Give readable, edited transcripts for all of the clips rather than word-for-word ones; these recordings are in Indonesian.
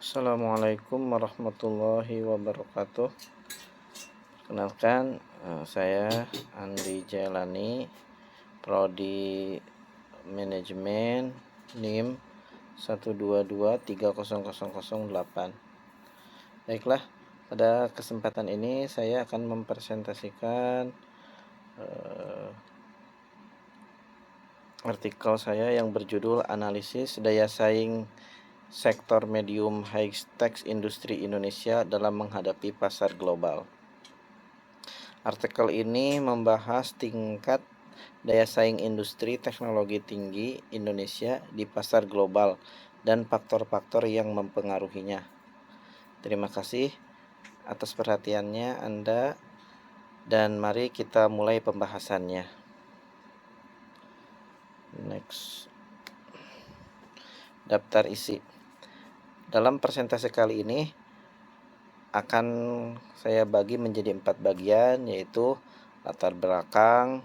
Assalamualaikum warahmatullahi wabarakatuh. Kenalkan, saya Andri Jailani, Prodi Manajemen, NIM 122300008. Baiklah, pada kesempatan ini saya akan mempresentasikan artikel saya yang berjudul Analisis Daya Saing Sektor Medium High Tech Industri Indonesia dalam menghadapi pasar global. Artikel ini membahas tingkat daya saing industri teknologi tinggi Indonesia di pasar global dan faktor-faktor yang mempengaruhinya. Terima kasih atas perhatiannya Anda, dan mari kita mulai pembahasannya. Next. Daftar isi. Dalam presentasi kali ini akan saya bagi menjadi 4 bagian, yaitu latar belakang,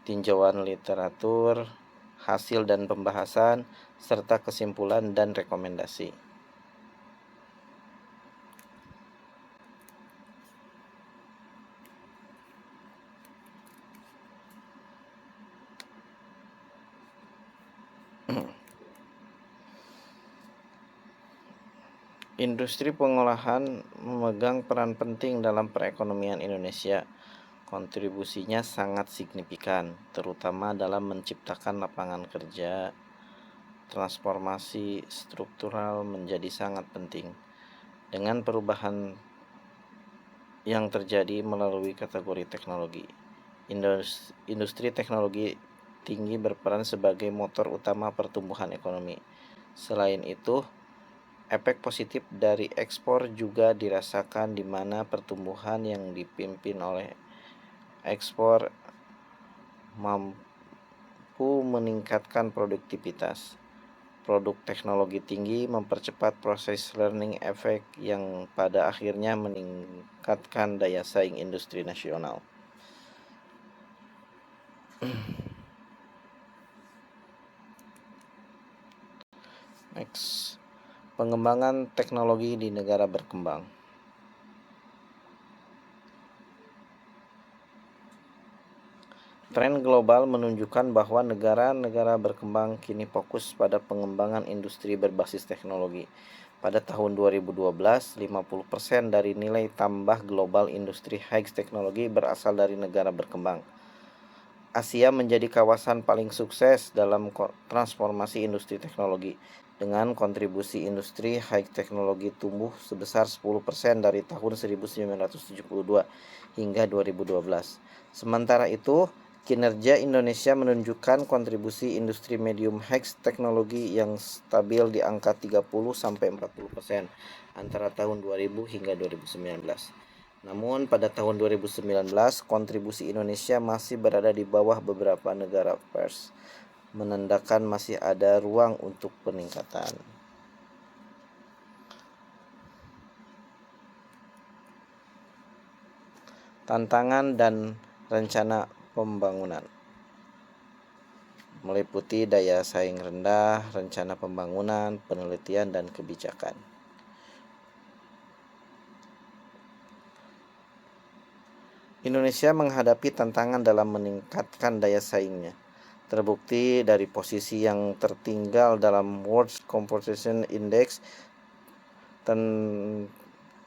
tinjauan literatur, hasil dan pembahasan, serta kesimpulan dan rekomendasi. Industri pengolahan memegang peran penting dalam perekonomian Indonesia. Kontribusinya sangat signifikan, terutama dalam menciptakan lapangan kerja. Transformasi struktural menjadi sangat penting. Dengan perubahan yang terjadi melalui kategori teknologi, industri teknologi tinggi berperan sebagai motor utama pertumbuhan ekonomi. Selain itu, efek positif dari ekspor juga dirasakan, di mana pertumbuhan yang dipimpin oleh ekspor mampu meningkatkan produktivitas. Produk teknologi tinggi mempercepat proses learning effect yang pada akhirnya meningkatkan daya saing industri nasional. Next. Pengembangan teknologi di negara berkembang. Tren global menunjukkan bahwa negara-negara berkembang kini fokus pada pengembangan industri berbasis teknologi. Pada tahun 2012, 50% dari nilai tambah global industri high teknologi berasal dari negara berkembang. Asia menjadi kawasan paling sukses dalam transformasi industri teknologi, dengan kontribusi industri high teknologi tumbuh sebesar 10% dari tahun 1972 hingga 2012. Sementara itu, kinerja Indonesia menunjukkan kontribusi industri medium high teknologi yang stabil di angka 30-40% antara tahun 2000 hingga 2019. Namun pada tahun 2019, kontribusi Indonesia masih berada di bawah beberapa negara PERS, menandakan masih ada ruang untuk peningkatan. Tantangan dan rencana pembangunan meliputi daya saing rendah, rencana pembangunan, penelitian, dan kebijakan. Indonesia menghadapi tantangan dalam meningkatkan daya saingnya, terbukti dari posisi yang tertinggal dalam World Competition Index.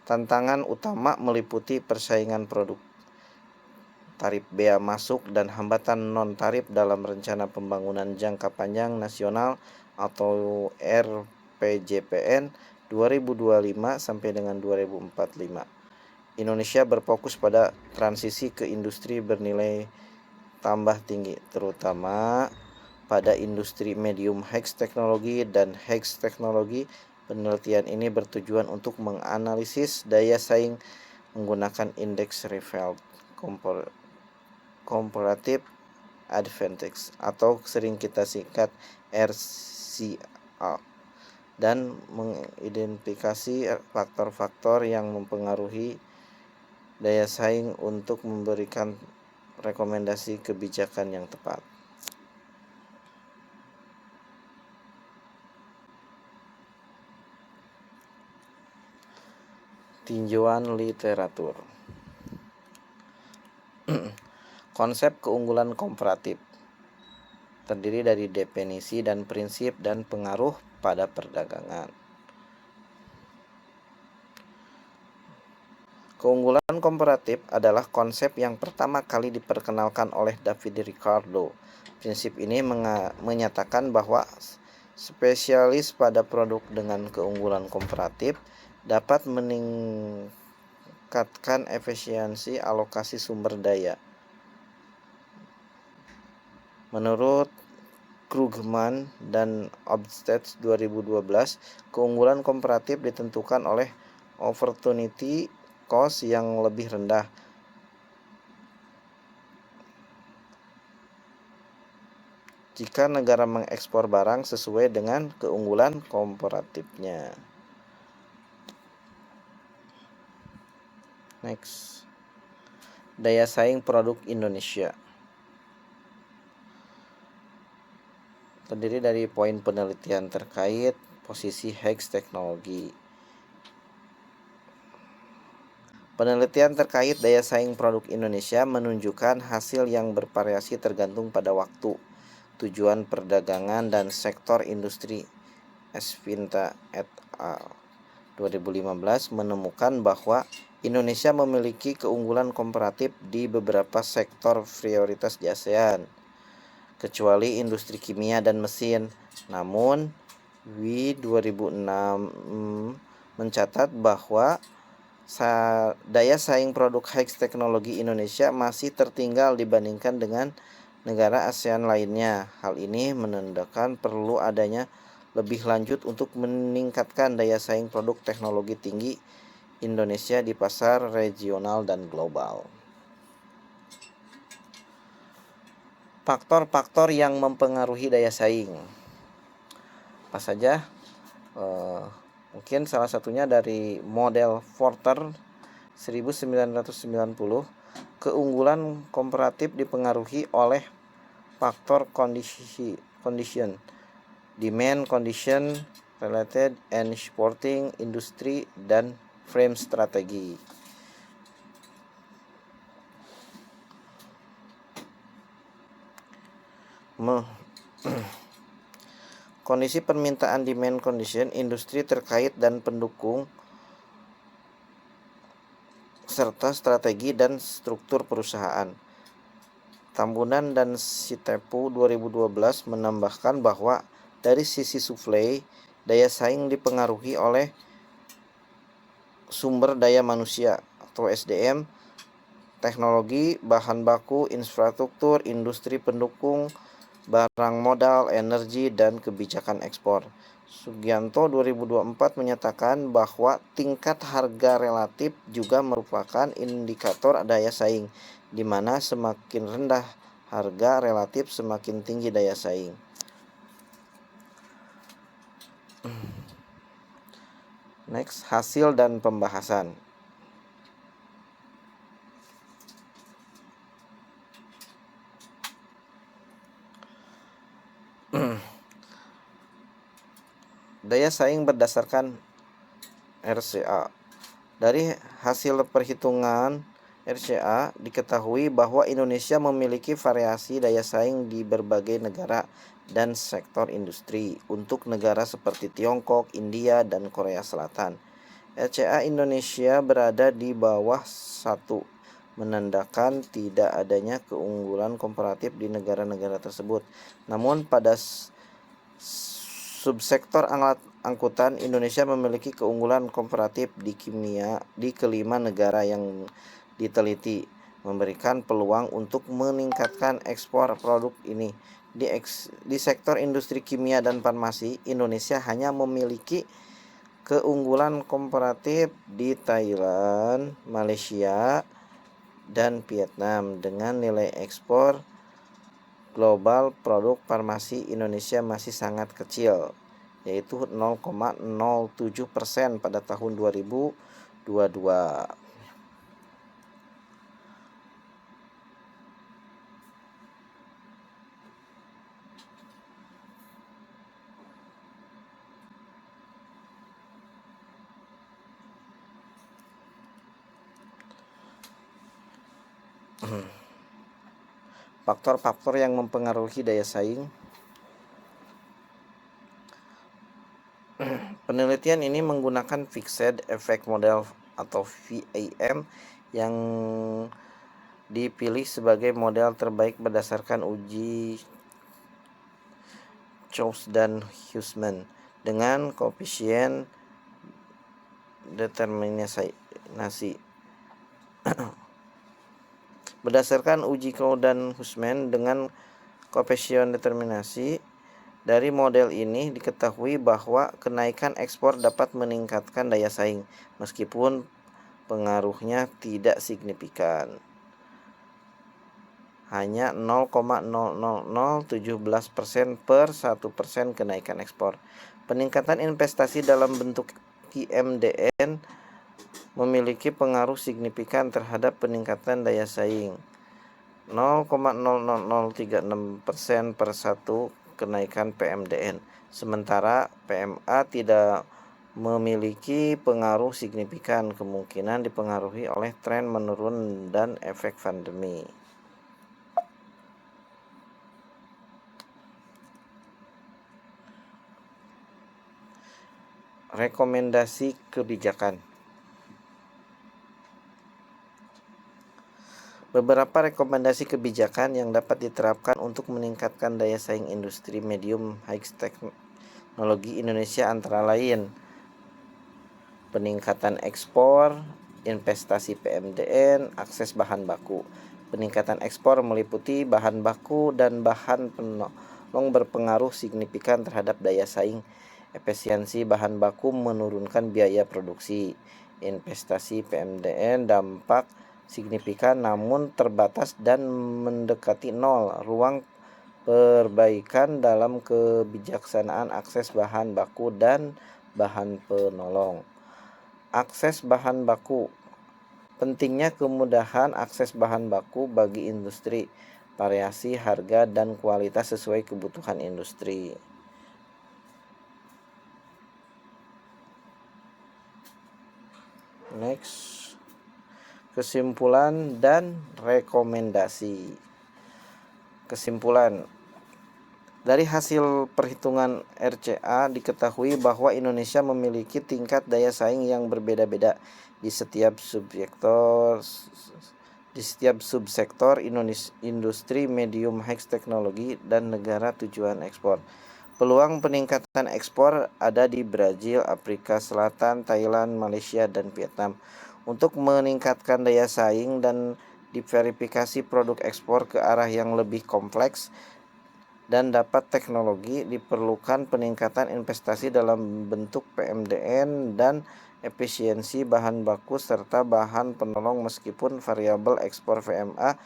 Tantangan utama meliputi persaingan produk, tarif bea masuk, dan hambatan non-tarif dalam Rencana Pembangunan Jangka Panjang Nasional atau RPJPN 2025 sampai dengan 2045. Indonesia berfokus pada transisi ke industri bernilai tambah tinggi, terutama pada industri medium high teknologi dan high teknologi. Penelitian ini bertujuan untuk menganalisis daya saing menggunakan indeks Reveld Comparative Advantage atau sering kita singkat RCA, dan mengidentifikasi faktor-faktor yang mempengaruhi daya saing untuk memberikan rekomendasi kebijakan yang tepat. Tinjauan literatur. Konsep keunggulan komparatif terdiri dari definisi dan prinsip dan pengaruh pada perdagangan. Keunggulan komparatif adalah konsep yang pertama kali diperkenalkan oleh David Ricardo. Prinsip ini menyatakan bahwa spesialis pada produk dengan keunggulan komparatif dapat meningkatkan efisiensi alokasi sumber daya. Menurut Krugman dan Obstec 2012, keunggulan komparatif ditentukan oleh opportunity cost yang lebih rendah. Jika negara mengekspor barang sesuai dengan keunggulan komparatifnya. Next. Daya saing produk Indonesia. Terdiri dari poin penelitian terkait posisi HEX teknologi. Penelitian terkait daya saing produk Indonesia menunjukkan hasil yang bervariasi tergantung pada waktu, tujuan perdagangan, dan sektor industri. Esvinta et al. 2015 menemukan bahwa Indonesia memiliki keunggulan komparatif di beberapa sektor prioritas di ASEAN, kecuali industri kimia dan mesin. Namun, WI 2006 mencatat bahwa daya saing produk HEX teknologi Indonesia masih tertinggal dibandingkan dengan negara ASEAN lainnya. Hal ini menandakan perlu adanya lebih lanjut untuk meningkatkan daya saing produk teknologi tinggi Indonesia di pasar regional dan global. Faktor-faktor yang mempengaruhi daya saing. Apa saja? Mungkin salah satunya dari model Porter 1990, keunggulan komparatif dipengaruhi oleh faktor condition, demand condition, related and supporting industry, dan frame strategi. Kondisi permintaan demand condition, industri terkait dan pendukung, serta strategi dan struktur perusahaan. Tambunan dan Sitepu 2012 menambahkan bahwa dari sisi supply, daya saing dipengaruhi oleh sumber daya manusia atau SDM, teknologi, bahan baku, infrastruktur, industri pendukung, barang modal, energi, dan kebijakan ekspor. Sugianto 2024 menyatakan bahwa tingkat harga relatif juga merupakan indikator daya saing, di mana semakin rendah harga relatif semakin tinggi daya saing. Next, hasil dan pembahasan. Daya saing berdasarkan RCA. Dari hasil perhitungan RCA diketahui bahwa Indonesia memiliki variasi daya saing di berbagai negara dan sektor industri. Untuk negara seperti Tiongkok, India, dan Korea Selatan, RCA Indonesia berada di bawah 1, menandakan tidak adanya keunggulan komparatif di negara-negara tersebut. Namun pada subsektor angkutan, Indonesia memiliki keunggulan komparatif di kelima negara yang diteliti, memberikan peluang untuk meningkatkan ekspor produk ini. Di sektor industri kimia dan farmasi, Indonesia hanya memiliki keunggulan komparatif di Thailand, Malaysia, dan Vietnam. Dengan nilai ekspor global produk farmasi Indonesia masih sangat kecil, yaitu 0,07% pada tahun 2022. Faktor-faktor yang mempengaruhi daya saing. Penelitian ini menggunakan Fixed Effect Model atau VAM yang dipilih sebagai model terbaik berdasarkan uji Chou dan Huisman dengan koefisien determinasi. Berdasarkan uji Chou dan Huisman dengan koefisien determinasi, dari model ini diketahui bahwa kenaikan ekspor dapat meningkatkan daya saing meskipun pengaruhnya tidak signifikan. Hanya 0,00017% per 1% kenaikan ekspor. Peningkatan investasi dalam bentuk IMDN memiliki pengaruh signifikan terhadap peningkatan daya saing. 0,00036% per 1 kenaikan PMDN. Sementara PMA tidak memiliki pengaruh signifikan, kemungkinan dipengaruhi oleh tren menurun dan efek pandemi. Rekomendasi kebijakan. Beberapa rekomendasi kebijakan yang dapat diterapkan untuk meningkatkan daya saing industri medium high teknologi Indonesia antara lain peningkatan ekspor, investasi PMDN, akses bahan baku. Peningkatan ekspor meliputi bahan baku dan bahan penolong berpengaruh signifikan terhadap daya saing. Efisiensi bahan baku menurunkan biaya produksi. Investasi PMDN dampak signifikan namun terbatas dan mendekati nol. Ruang perbaikan dalam kebijaksanaan akses bahan baku dan bahan penolong. Akses bahan baku. Pentingnya kemudahan akses bahan baku bagi industri. Variasi harga dan kualitas sesuai kebutuhan industri. Next. Kesimpulan dan rekomendasi. Kesimpulan. Dari hasil perhitungan RCA diketahui bahwa Indonesia memiliki tingkat daya saing yang berbeda-beda di setiap subsektor industri medium high teknologi dan negara tujuan ekspor. Peluang peningkatan ekspor ada di Brazil, Afrika Selatan, Thailand, Malaysia, dan Vietnam. Untuk meningkatkan daya saing dan diverifikasi produk ekspor ke arah yang lebih kompleks dan dapat teknologi, diperlukan peningkatan investasi dalam bentuk PMDN dan efisiensi bahan baku serta bahan penolong meskipun variabel ekspor VMA,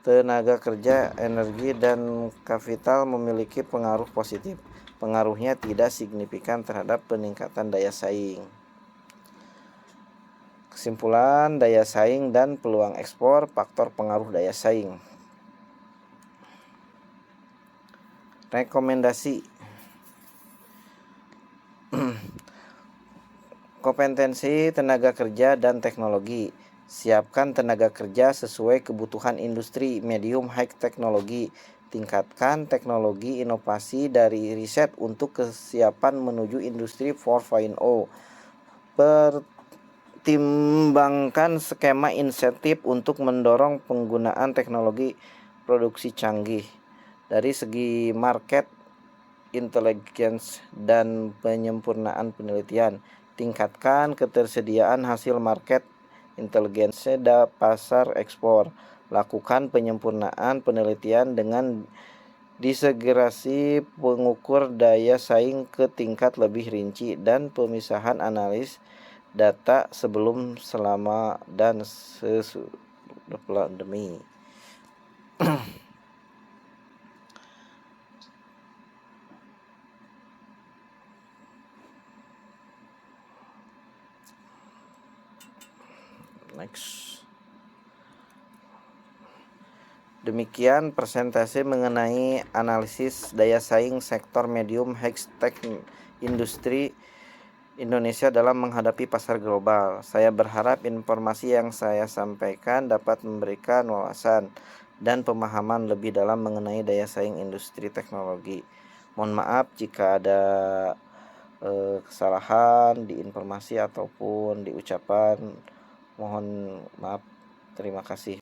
tenaga kerja, energi, dan kapital memiliki pengaruh positif. Pengaruhnya tidak signifikan terhadap peningkatan daya saing. Kesimpulan, daya saing dan peluang ekspor, faktor pengaruh daya saing. Rekomendasi. Kompetensi tenaga kerja dan teknologi. Siapkan tenaga kerja sesuai kebutuhan industri medium high teknologi. Tingkatkan teknologi inovasi dari riset untuk kesiapan menuju industri 4.0. Pertimbangkan skema insentif untuk mendorong penggunaan teknologi produksi canggih. Dari segi market intelligence dan penyempurnaan penelitian, tingkatkan ketersediaan hasil market intelligence dan pasar ekspor. Lakukan penyempurnaan penelitian dengan disegerasi pengukur daya saing ke tingkat lebih rinci dan pemisahan analis data sebelum, selama, dan sesudah pandemi. Next. Demikian presentasi mengenai analisis daya saing sektor medium high tech industri Indonesia dalam menghadapi pasar global. Saya berharap informasi yang saya sampaikan dapat memberikan wawasan dan pemahaman lebih dalam mengenai daya saing industri teknologi. Mohon maaf jika ada kesalahan di informasi ataupun di ucapan. Mohon maaf. Terima kasih.